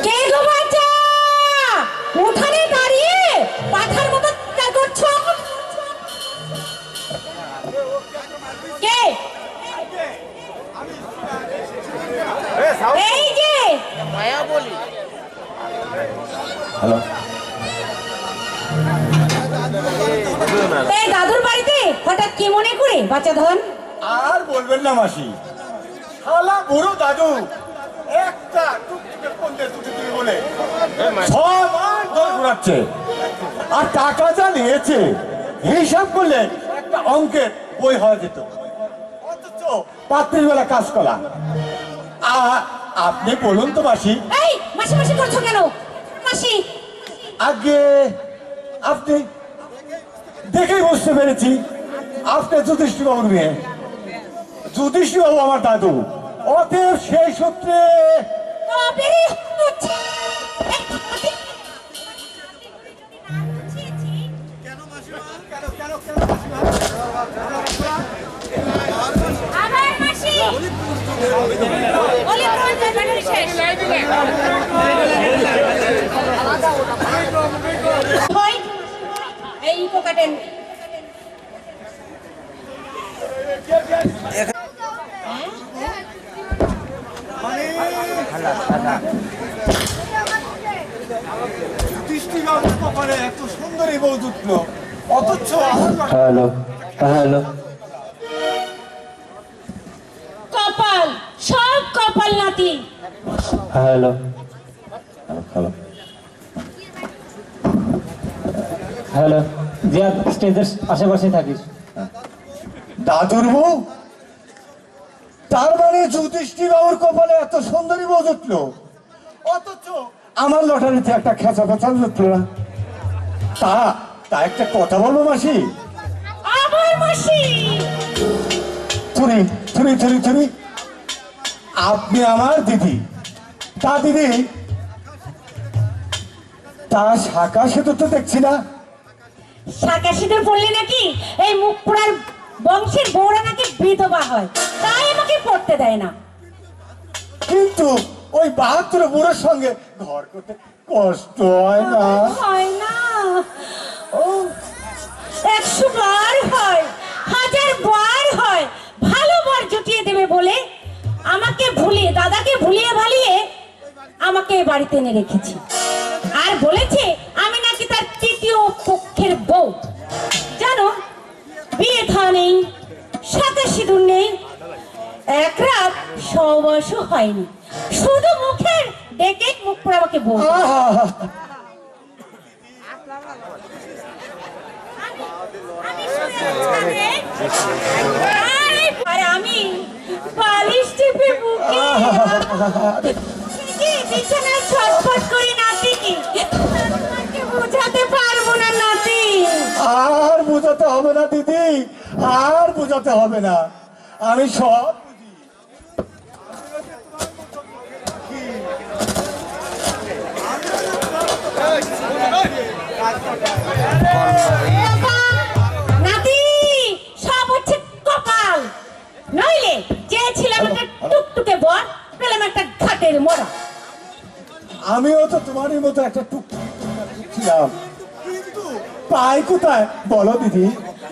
কে গো বাচ্চা উঠানে দাঁড়িয়ে পাঠার মতো তা করছো? কে? এই যে মায়া বলি। হ্যালো, এই দাদুর বাড়িতে হঠাৎ কি মনে করে বাচ্চা ধন? আর বলবেন না মাসি, শালা বুড়ো দাদু একটা টুকটুকে ফোন দিয়ে টুকটুকি বলে 6 মাস ধরে ঘোরাচ্ছে, আর টাকা যা নিয়েছে হিসাব করলে একটা অঙ্কের বই হওয়া যেত, অথচ পাত্রের বেলা কাজ করা। আপনি বলুন তো মাসি। এই মাসি মাসি করছো কেন? মাসি আগে আপনি দেখেই বুঝতে পেরেছি আপনি যুধিষ্ঠিরবাবুর মেয়ে। যুধিষ্ঠিরবাবু আমার দাদু, অতএব সেই সূত্রে তবেই হচ্ছে। আবার মাসি ওলি কোন ব্যাটারি শেষ হই এই পোকাটেন যুধিষ্ঠিরবাবুর কপালে এত সুন্দরী বউ জুটলো, অথচ হ্যালো হ্যালো, কপাল সব কপাল নাতি। হ্যালো হ্যালো হ্যালো, জিয়া স্টেজের আশেপাশে থাকিস। দাদুর বউ, তার মানে যুধিষ্ঠিরবাবুর কপালে এত সুন্দরী বউ জুটলো, অথচ আমার লটারিতে একটা খেঁচা পেঁচা জুটলো না। তা একটা কথা বলবো মাসি। আবার মাসি থুরি থুরি থুরি থুরি, আপনি আমার দিদি, তা দিদি তা শাখা সেতু তো দেখছি না। শাখা সিঁদুর পড়লে নাকি এই মুখ পোড়ার বংশের বউরা নাকি বিধবা হয়, তাই আমাকে পড়তে দেয় না। কিন্তু ওই 72 বুড়োর সঙ্গে ঘর করতে কষ্ট হয় না? হয় না, ও 100 বার হয়, 1000 বার হয়। ভালো বর জুটিয়ে দেবে বলে আমাকে ভুলিয়ে, দাদাকে ভুলিয়ে ভালিয়ে আমাকে বাড়িতে এনে রেখেছি, আর বলেছে আমি নাকি তার তৃতীয় পক্ষের বউ। জানো, বিয়ে থা নেই, সাথে সিঁদুর নেই, এক রাত সহবাসও হয়নি, শুধু মুখের ডেকে মুখ পড়ে আমাকে বউ। আর আমি বালিশ টিপে বুকে বিছানায় ছটফট করি নাতি, তোমাকে বোঝাতে পারবো না নাতি। আর বোঝাতে হবে না দিদি, আর বোঝাতে হবে না, আমি সব নাতি, সব হচ্ছে কপাল, নইলে চেয়েছিলাম একটা টুকটুকে বর, পেলাম একটা ঘাটের মোড়া। আমিও তো তোমারই মতো একটা টুকটুক ছিলাম, কিন্তু পাই কোথায় বলো দিদি?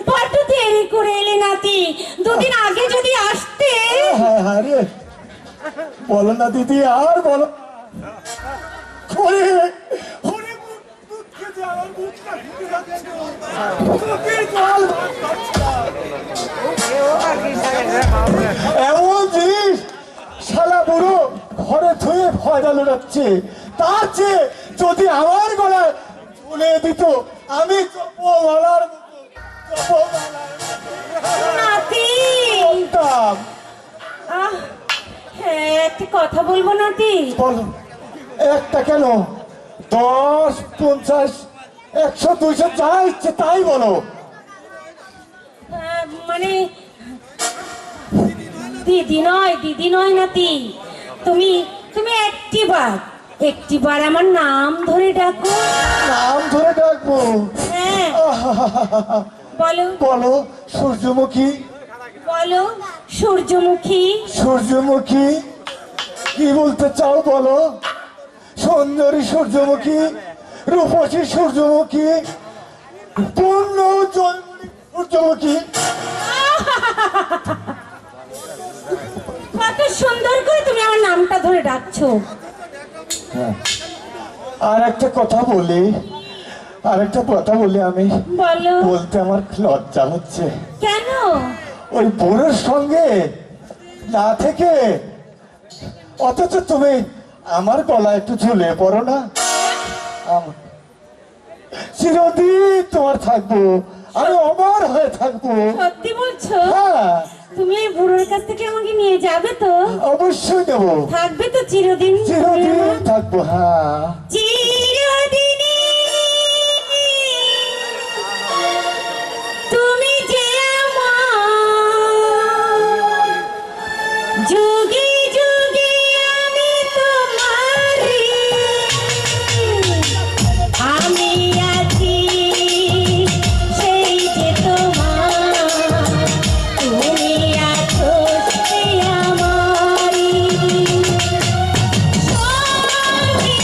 বড্ড দেরি করে এলে নাতি, দুদিন আগে যদি আসতে। হ্যাঁ হ্যাঁ রে, বলো না দিদি, আর বলো। হরে হরে, দুঃখে যে আমার বুকটা ঢুকে যাচ্ছে, চোখের জল এমন জিনিস শালা বুড়ো ঘরে থুয়ে ভয়টা লুটাচ্ছে, তার চেয়ে যদি আমার গলায় ঝুলে দিত আমি চপমালার মতো নাতি বলতাম। হ্যাঁ, একটা কথা বলবো নাতি। বলো, একটা কেন, 10, 50, 100, 200 যা ইচ্ছে তাই বলো। মানে দিদি নয় নাতি, তুমি তুমি একটিবার আমার নাম ধরে ডাকো। নাম ধরে ডাকবো? হ্যাঁ, বলো বলো সূর্যমুখী। বলো সূর্যমুখী। সূর্যমুখী, কি বলতে চাও বলো? সুন্দরী সূর্যমুখী, রূপসী সূর্যমুখী, পূর্ণ সূর্যমুখী। কত সুন্দর করে তুমি আমার নামটা ধরে ডাকছো। আর একটা কথা বলি, আমি বলো। বলতে আমার লজ্জা হচ্ছে। কেন? ওই বুড়োর সঙ্গে না থেকে অথচ তুমি আমার গলায় একটু ঝুলে পড়ো না। চিরদিন তোমার থাকবো, আমি অমর হয়ে থাকবো। সত্যি বলছো? হ্যাঁ, তুমি এই বুড়োর কাছ থেকে আমাকে নিয়ে যাবে তো? অবশ্যই দেবো, থাকবে তো চিরদিন? চিরদিন থাকবো। হ্যাঁ, চিরদিনই তুমি যে আমার, যুগে যুগে আমি তোমারই, আমি আছি সেই যে তোমার, তুমি আছো সেই আমারই। সঙ্গী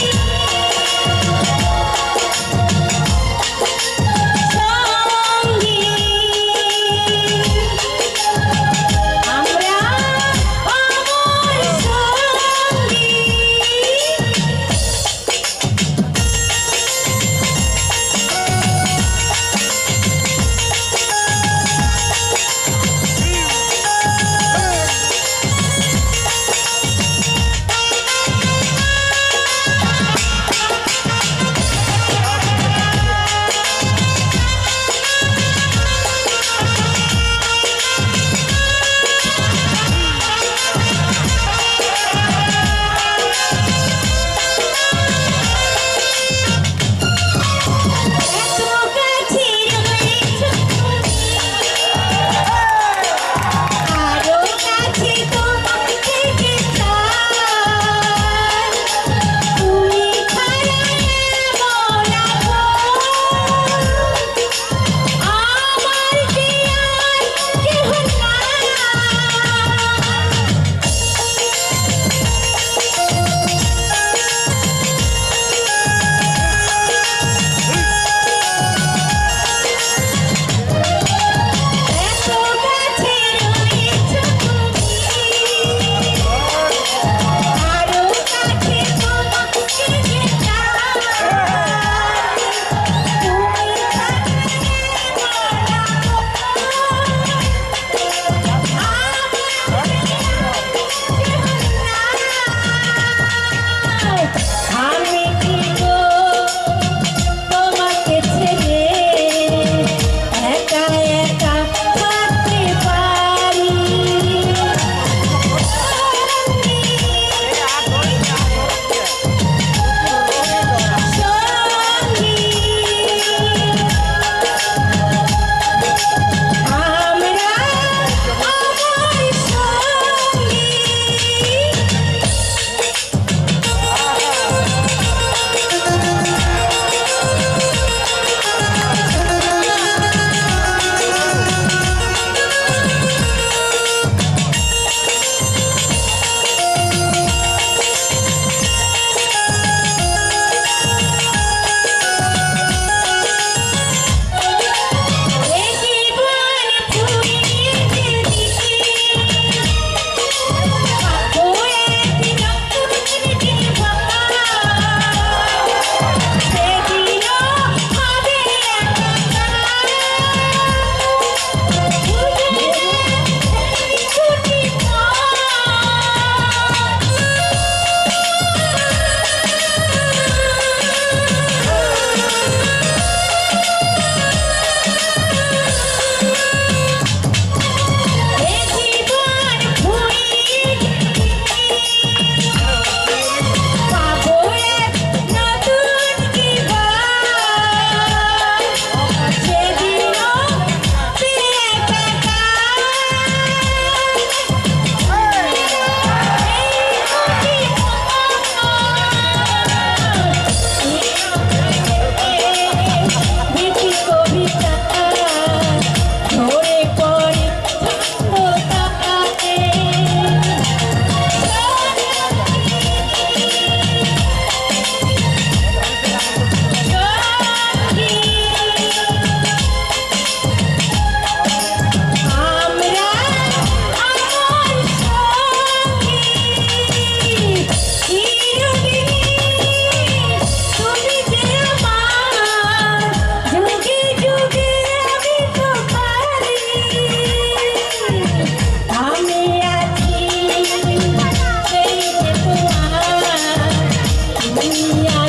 তুমি